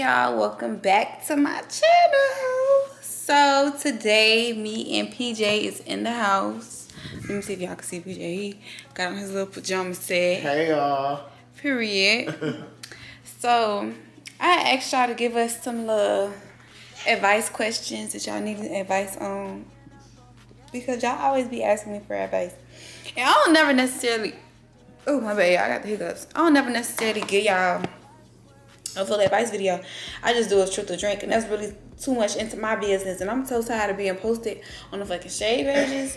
y'all, welcome back to my channel. So today me and PJ is in the house. Let me see if y'all can see PJ. He got on his little pajama set. Hey y'all. Period. So I asked y'all to give us some little advice questions that y'all need advice on, because y'all always be asking me for advice, and I don't never necessarily, oh my bad, I got the hiccups. I don't never necessarily give y'all a full advice video. I just do a truth or drink, and that's really too much into my business, and I'm so tired of being posted on the fucking shade pages.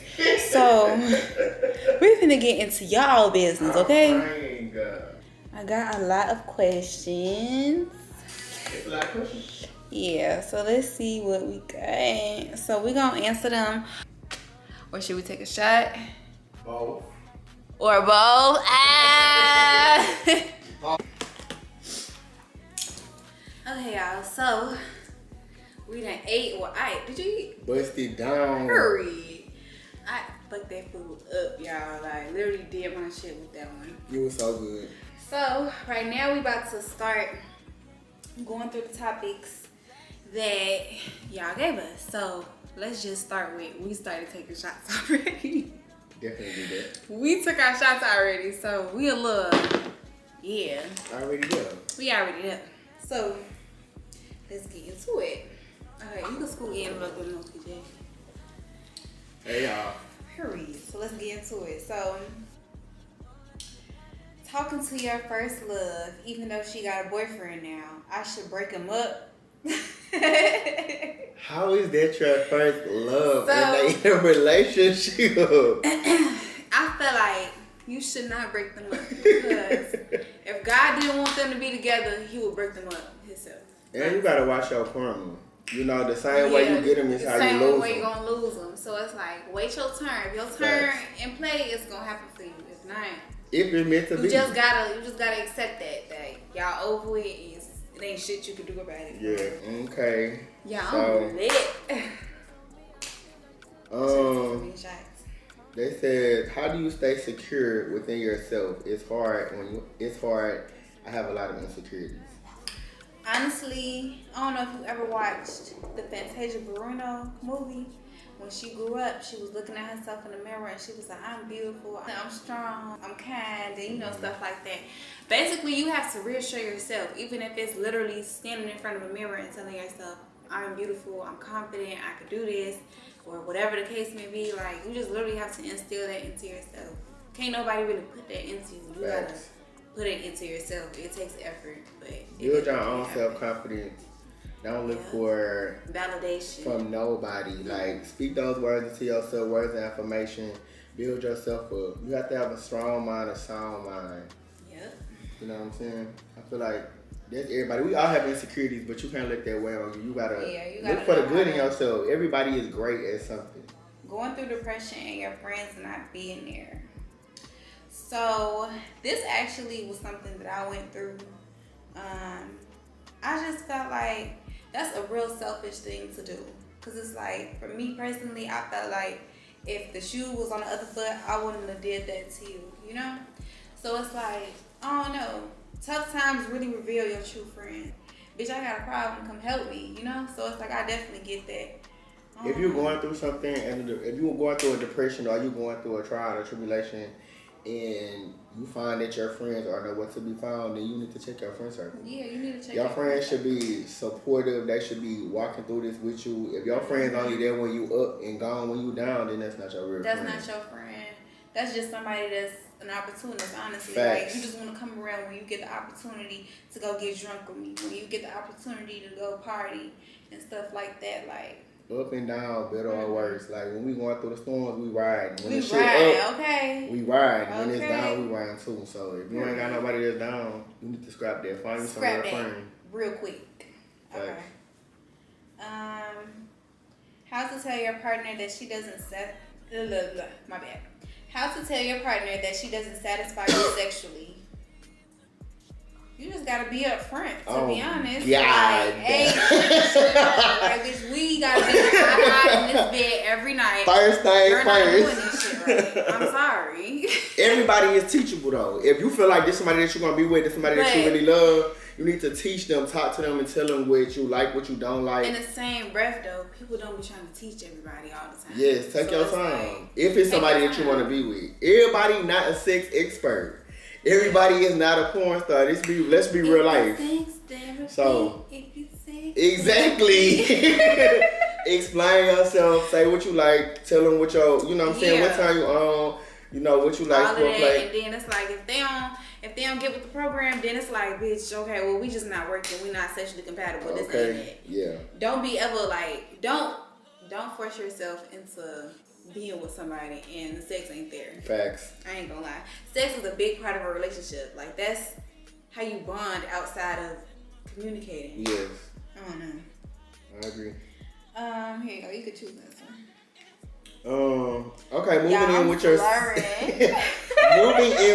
So we're finna get into y'all business, okay? I got a lot of questions. It's a lot of questions. Yeah, so let's see what we got. So we're gonna answer them, or should we take a shot? Both. Or both? Ah! Okay, y'all, so we done ate, or did you eat? Bust it down. Hurry. I fucked that food up, y'all. Like, literally did my shit with that one. You was so good. So, right now we about to start going through the topics that y'all gave us. So, let's just start with, we started taking shots already. Definitely did that. We took our shots already, so we a little, yeah. Already done. We already done. So, let's get into it. Okay, you can scoot in a little bit more, PJ. Hey y'all. Period. So let's get into it. So, talking to your first love, even though she got a boyfriend now, I should break him up. How is that your first love and they in a relationship? I feel like you should not break them up, because if God didn't want them to be together, he would break them up himself. And you gotta watch your karma. You know, the same way you get them is how you lose them. The same way you're gonna lose them. So it's like, wait your turn. If your turn in play, it's gonna happen for you. If not, if it's meant to be, you just gotta accept that y'all over it. It ain't shit you can do about it. Yeah. Okay. Yeah, so, I'm lit. They said, how do you stay secure within yourself? It's hard I have a lot of insecurities. Honestly, I don't know if you ever watched the Fantasia Barrino movie. When she grew up, she was looking at herself in the mirror and she was like, I'm beautiful, I'm strong, I'm kind, and stuff like that. Basically, you have to reassure yourself, even if it's literally standing in front of a mirror and telling yourself, I'm beautiful, I'm confident, I can do this, or whatever the case may be. Like, you just literally have to instill that into yourself. Can't nobody really put that into you. You gotta put it into yourself. It takes effort, but build your own self-confidence. Don't look for validation from nobody. Like, speak those words into yourself, words of affirmation. Build yourself up. You have to have a strong mind, a sound mind. Yep. You know what I'm saying? I feel like that's everybody. We all have insecurities, but you can't let that weigh on you. You gotta look for the good in yourself. Everybody is great at something. Going through depression and your friends not being there. So this actually was something that I went through. I just felt like that's a real selfish thing to do. Because it's like, for me personally, I felt like if the shoe was on the other foot, I wouldn't have did that to you, you know? So it's like, I don't know. Tough times really reveal your true friend. Bitch, I got a problem, come help me, you know? So it's like, I definitely get that. If you're going through something, and if you're going through a depression or you're going through a trial or tribulation, and you find that your friends are nowhere to be found, then you need to check your friend circle. Yeah, you need to check your friends should be supportive. They should be walking through this with you. If your friend's only there when you up and gone when you down, then that's not your real friend. That's not your friend. That's just somebody that's an opportunist, honestly. Facts. Like, you just want to come around when you get the opportunity to go get drunk with me, when you get the opportunity to go party and stuff like that. Like, up and down, better or worse. Like, when we going through the storms, we ride. When we the ride, shit up, okay. We ride. When it's down, we ride too. So if you ain't got nobody that's down, you need to scrap that. Find you some real friend. Real quick. Okay. How to tell your partner that she doesn't my bad. How to tell your partner that she doesn't satisfy you sexually. You just gotta be up front, to be honest. God. Like, hey, like, bitch, we gotta be hot in this bed every night. First thing You're first. not doing this shit right. I'm sorry. Everybody is teachable though. If you feel like this somebody that you're gonna be with, this somebody that you really love, You need to teach them, talk to them, and tell them what you like, what you don't like. In the same breath, though, people don't be trying to teach everybody all the time. Yes, take your time. If it's somebody that you want to be with. Everybody not a sex expert. Everybody is not a porn star. Let's be real life. So, exactly. Explain yourself. Say what you like. Tell them what your, you know what I'm saying, what time you on. You know what you like for a play. And then it's like if they don't get with the program, then it's like, bitch, okay, well we just not working. We not sexually compatible. This ain't it. Yeah. Don't be ever like don't force yourself into being with somebody and the sex ain't there. Facts. I ain't gonna lie. Sex is a big part of a relationship. Like that's how you bond outside of communicating. Yes. I don't know. I agree. Here you go. You could choose this one. Okay, moving in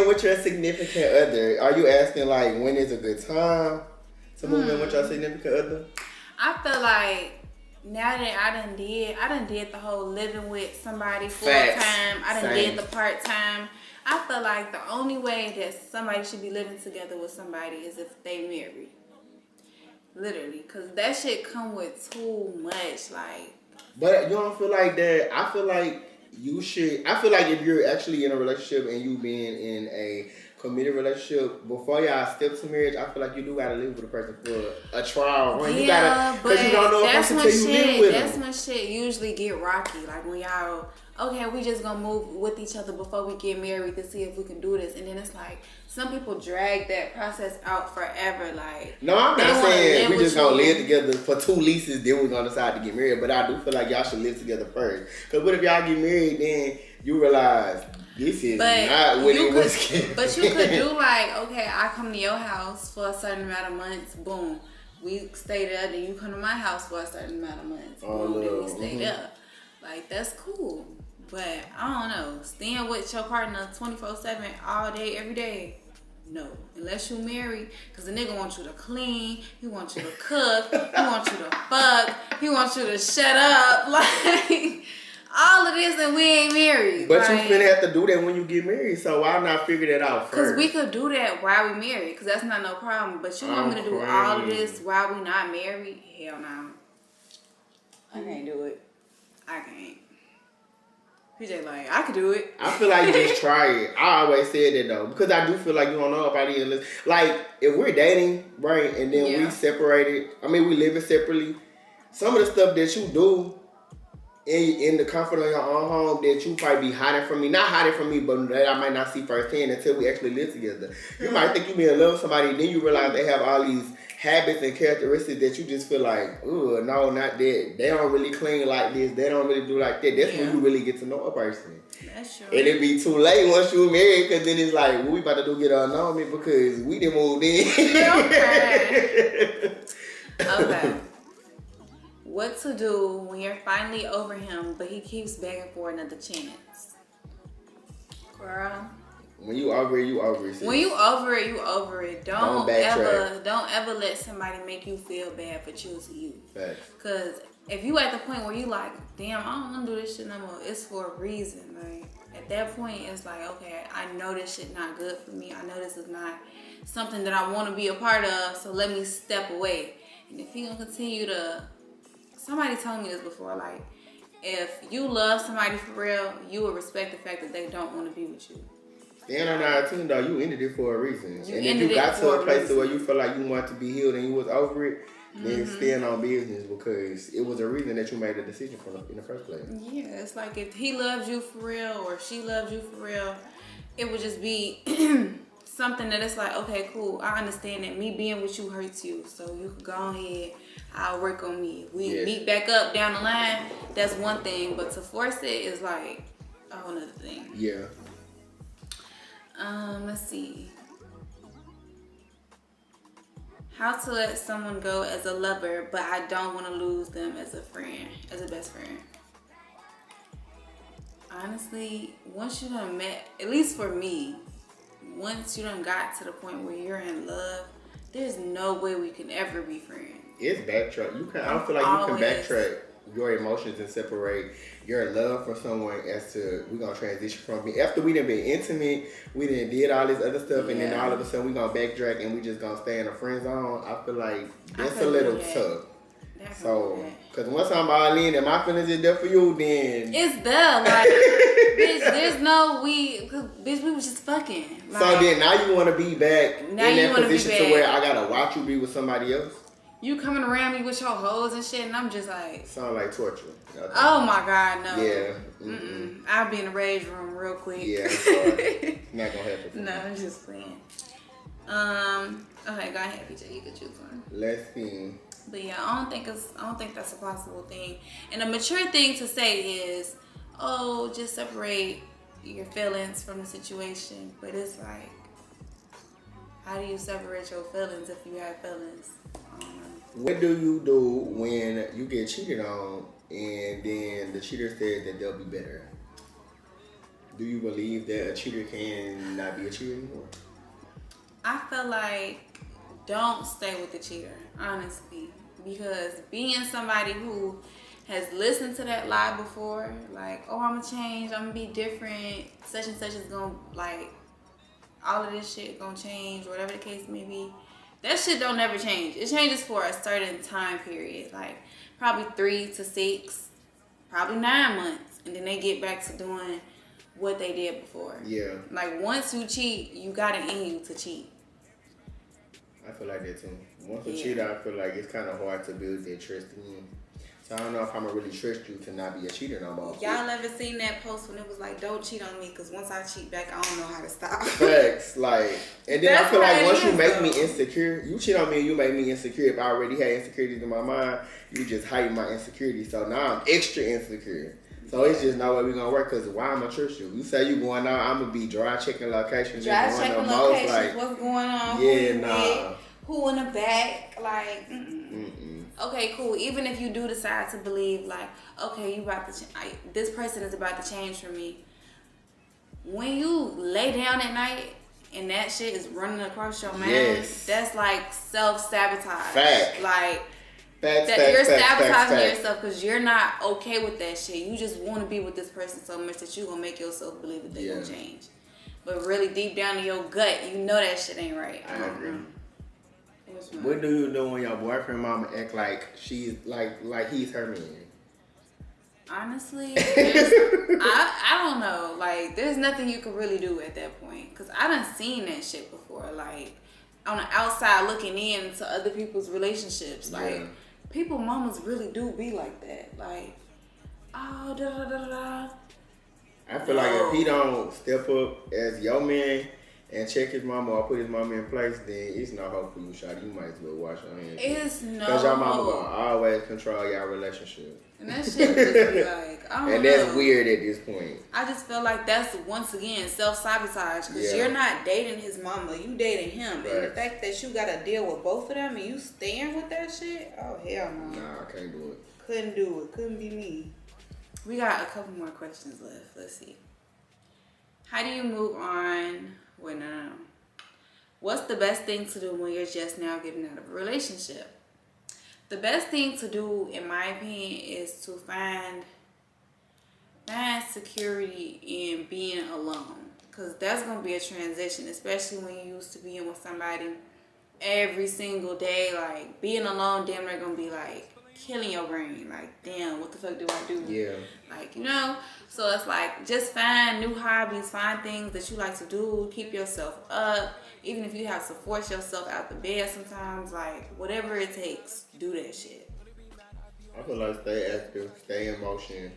with your significant other. Are you asking like when is a good time to move in with your significant other? I feel like now that I done did the whole living with somebody full time. I done did the part time. I feel like the only way that somebody should be living together with somebody is if they married. Literally, cause that shit come with too much, like. But you don't feel like that. I feel like you should. I feel like if you're actually in a relationship and you being in a committed relationship, before y'all step to marriage, I feel like you do gotta live with a person for a trial run. You gotta, because you don't know if that's until you live with them. That's when shit usually get rocky. Like when y'all, okay, we just gonna move with each other before we get married to see if we can do this, and then it's like some people drag that process out forever. Like, no, I'm not saying we just gonna live together for 2 leases, then we're gonna decide to get married. But I do feel like y'all should live together first. Because what if y'all get married, then you realize this is not what it was. But you could do like, okay, I come to your house for a certain amount of months, boom. We stay there, then you come to my house for a certain amount of months, boom, then we stay there. Like, that's cool. But I don't know, staying with your partner 24/7 all day, every day, no. Unless you married, because the nigga wants you to clean, he wants you to cook, he wants you to fuck, he wants you to shut up, like all of this, and we ain't married. But you finna have to do that when you get married, so why not figure that out first? Because we could do that while we married, because that's not no problem. But you want me to do all of this while we not married? Hell no. I can't do it. I can't. PJ like, I could do it. I feel like you just try it. I always said that though, because I do feel like you don't know about it. Like, if we're dating, right, and then we separated, we living separately, some of the stuff that you do in the comfort of your own home that you probably be hiding from me. Not hiding from me, but that I might not see firsthand until we actually live together. You might think you be in love with somebody, then you realize they have all these habits and characteristics that you just feel like, ooh, no, not that. They don't really clean like this. They don't really do like that. That's when you really get to know a person. That's true. And it be too late once you married, because then it's like, what we about to do get unknown me because we didn't move in. Okay. What to do when you're finally over him, but he keeps begging for another chance? Girl. When you over it, you over it. Sis. When you over it, you over it. Don't ever let somebody make you feel bad for choosing you. Facts. Cause if you at the point where you like, damn, I don't want to do this shit no more, it's for a reason. Like at that point, it's like, okay, I know this shit not good for me. I know this is not something that I want to be a part of. So let me step away. And if he gonna continue to, somebody told me this before, like if you love somebody for real, you will respect the fact that they don't want to be with you. Stand on our team, though. You ended it for a reason. And if you got to a place where you feel like you want to be healed and you was over it, then stand on business, because it was a reason that you made a decision in the first place. Yeah, it's like if he loves you for real or she loves you for real, it would just be something that it's like, okay, cool. I understand that me being with you hurts you, so you can go ahead. I'll work on me. We meet back up down the line. That's one thing, but to force it is like a whole other thing. Yeah. Let's see. How to let someone go as a lover, but I don't want to lose them as a friend, as a best friend. Honestly, once you done met, at least for me, once you done got to the point where you're in love, there's no way we can ever be friends. It's backtrack. I don't feel like you can backtrack. your emotions and separate your love for someone as to we're gonna transition from me after we done been intimate, we done did all this other stuff, and then all of a sudden we gonna backtrack and we just gonna stay in a friend zone. I feel like that's a little tough. So, because once I'm all in and my feelings is there for you, then it's there. Like, bitch, there's no bitch, we was just fucking. Like, so then now you want to be back in that position to where I gotta watch you be with somebody else. You coming around me with your hoes and shit, and I'm just like... Sound like torture. Oh, my God, no. Yeah. I'll be in the rage room real quick. Yeah, sorry. Not gonna happen. No, I'm just playing. Okay, go ahead, PJ. You can choose one. Let's see. But yeah, I don't think that's a possible thing. And a mature thing to say is, oh, just separate your feelings from the situation. But it's like, how do you separate your feelings if you have feelings? What do you do when you get cheated on and then the cheater says that they'll be better? Do you believe that a cheater can not be a cheater anymore? I feel like don't stay with the cheater, honestly. Because being somebody who has listened to that lie before, like, oh, I'm gonna change, I'm gonna be different, such and such is gonna, like, all of this shit gonna change, whatever the case may be. That shit don't never change. It changes for a certain time period, like probably 3 to 6, probably 9 months, and then they get back to doing what they did before. Yeah. Like once you cheat, you got it in you to cheat. I feel like that too. Once a cheater, I feel like it's kind of hard to build that trust in you. So I don't know if I'm gonna really trust you to not be a cheater no more. Y'all ever seen that post when it was like, don't cheat on me, because once I cheat back, I don't know how to stop. Facts, like, and then I feel like once you make me insecure, you cheat on me and you make me insecure. If I already had insecurities in my mind, you just heighten my insecurity. So now I'm extra insecure. So it's just no way we gonna work, because why I'm gonna trust you? You say you going out, I'm gonna be dry checking locations. Dry checking locations, like, what's going on? Yeah, nah. Who in the back? Like, okay, cool. Even if you do decide to believe, like, okay, you about to this person is about to change for me. When you lay down at night and that shit is running across your mind, that's like self-sabotage. Fact. Like, you're sabotaging yourself because you're not okay with that shit. You just want to be with this person so much that you're going to make yourself believe that they're going to change. But really deep down in your gut, you know that shit ain't right. I agree. What do you do when your boyfriend mama act like she's like he's her man? Honestly, I don't know. Like, there's nothing you can really do at that point, because I done seen that shit before. Like, on the outside looking in to other people's relationships. Like, people mamas really do be like that. Like, oh, da da da da. I feel like if he don't step up as your man and check his mama or put his mama in place, then it's no hope for you, shawty. You might as well wash your hands. It's no hope. Because your mama gonna always control your relationship. And that shit just be like, I don't know. And that's weird at this point. I just feel like that's, once again, self-sabotage. Because you're not dating his mama. You dating him. Right. And the fact that you got to deal with both of them and you staying with that shit, oh, hell no. Nah, I can't do it. Couldn't do it. Couldn't be me. We got a couple more questions left. Let's see. How do you move on? Wait, no. What's the best thing to do when you're just now getting out of a relationship? The best thing to do, in my opinion, is to find security in being alone. Because that's going to be a transition, especially when you used to being with somebody every single day. Like, being alone, damn, they're going to be like killing your brain. Like, damn, what the fuck do I do? Yeah. Like, you know? So it's like, just find new hobbies, find things that you like to do, keep yourself up. Even if you have to force yourself out the bed sometimes, like, whatever it takes, do that shit. I feel like stay active, stay in motion.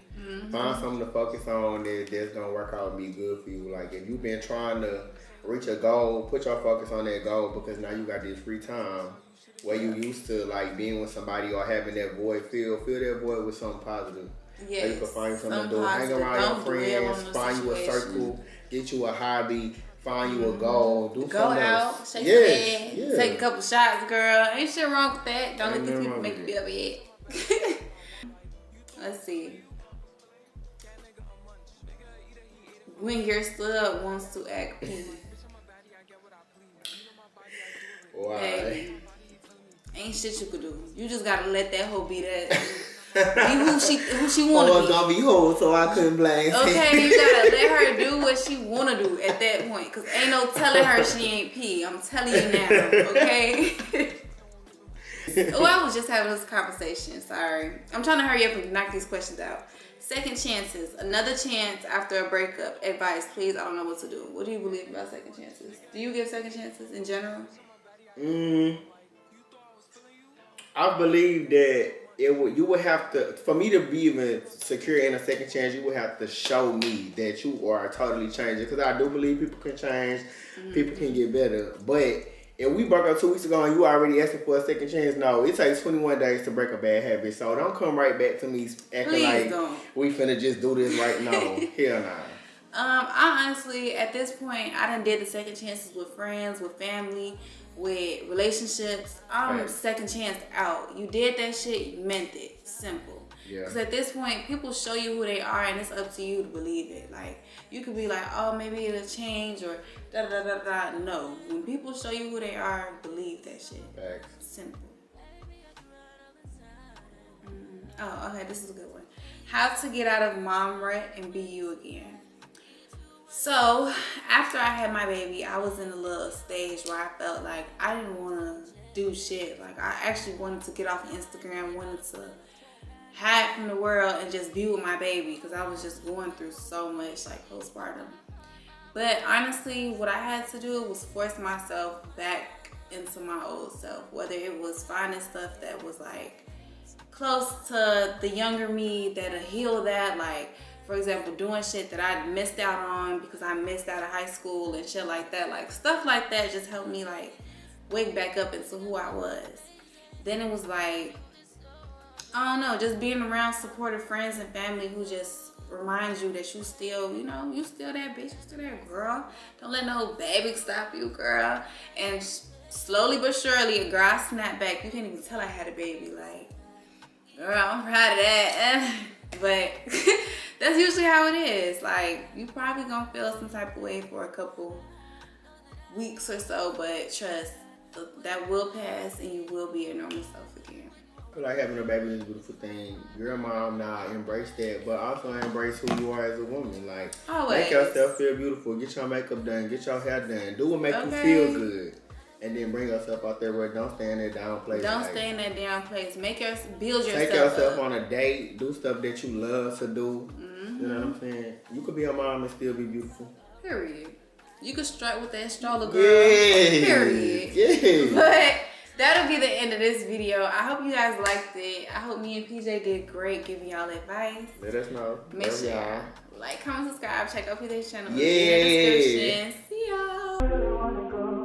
Find something to focus on that's going to work out and be good for you. Like, if you've been trying to reach a goal, put your focus on that goal, because now you got this free time where you used to, like, being with somebody or having that void, fill that void with something positive. Yes. So you can find something to do. Hang around your friends, find you a circle, get you a hobby, find you a goal, do go something out, else. shake your head, take a couple shots, girl. Ain't shit wrong with that. Don't let these people make you feel bad. Let's see. When your stud wants to act P. Why? Hey, ain't shit you could do. You just gotta let that hoe be that. who she want to be. Gonna be whole, so I couldn't blame. Okay, you gotta let her do what she wanna do at that point, cause ain't no telling her she ain't pee. I'm telling you now, okay? Oh, I was just having this conversation. Sorry, I'm trying to hurry up and knock these questions out. Second chances, another chance after a breakup. Advice, please. I don't know what to do. What do you believe about second chances? Do you give second chances in general? I believe that you would have to, for me to be even secure in a second chance, you would have to show me that you are totally changing. Because I do believe people can change, people can get better. But if we broke up 2 weeks ago and you already asking for a second chance, no, it takes 21 days to break a bad habit. So don't come right back to me acting we finna just do this right now. Hell nah. I honestly, at this point, I done did the second chances with friends, with family, with relationships. I'm second chance out. You did that shit, you meant it. Simple. Because at this point, people show you who they are, and it's up to you to believe it. Like, you could be like, oh, maybe it'll change, or da-da-da-da-da. No. When people show you who they are, believe that shit. Simple. Oh, okay, this is a good one. How to get out of mom rut and be you again. So, after I had my baby, I was in a little stage where I felt like I didn't want to do shit. Like, I actually wanted to get off Instagram, wanted to hide from the world and just be with my baby because I was just going through so much, like, postpartum. But honestly, what I had to do was force myself back into my old self, whether it was finding stuff that was, like, close to the younger me that'll heal that, like, for example, doing shit that I missed out on because I missed out of high school and shit like that. Like, stuff like that just helped me, like, wake back up into who I was. Then it was like, I don't know, just being around supportive friends and family who just remind you that you still, you know, you still that bitch, you still that girl. Don't let no baby stop you, girl. And slowly but surely, girl, I snapped back. You can't even tell I had a baby. Like, girl, I'm proud of that. But that's usually how it is. Like, you probably gonna feel some type of way for a couple weeks or so, but trust, that will pass and you will be your normal self again. I feel like having a baby is a beautiful thing. You're a mom now, embrace that, but also embrace who you are as a woman. Like, always. Make yourself feel beautiful. Get your makeup done. Get your hair done. Do what makes you feel good. And then bring yourself out there where don't stay in that down place. Don't stay in that down place. Build yourself Take yourself up. On a date. Do stuff that you love to do. You know what I'm saying? You could be a mom and still be beautiful. Period. You could strut with that stroller girl. Yeah. Period. Yeah. But that'll be the end of this video. I hope you guys liked it. I hope me and PJ did great giving y'all advice. Let us know. Make sure y'all like, comment, subscribe, check out PJ's channel. Yeah. In the description. See y'all.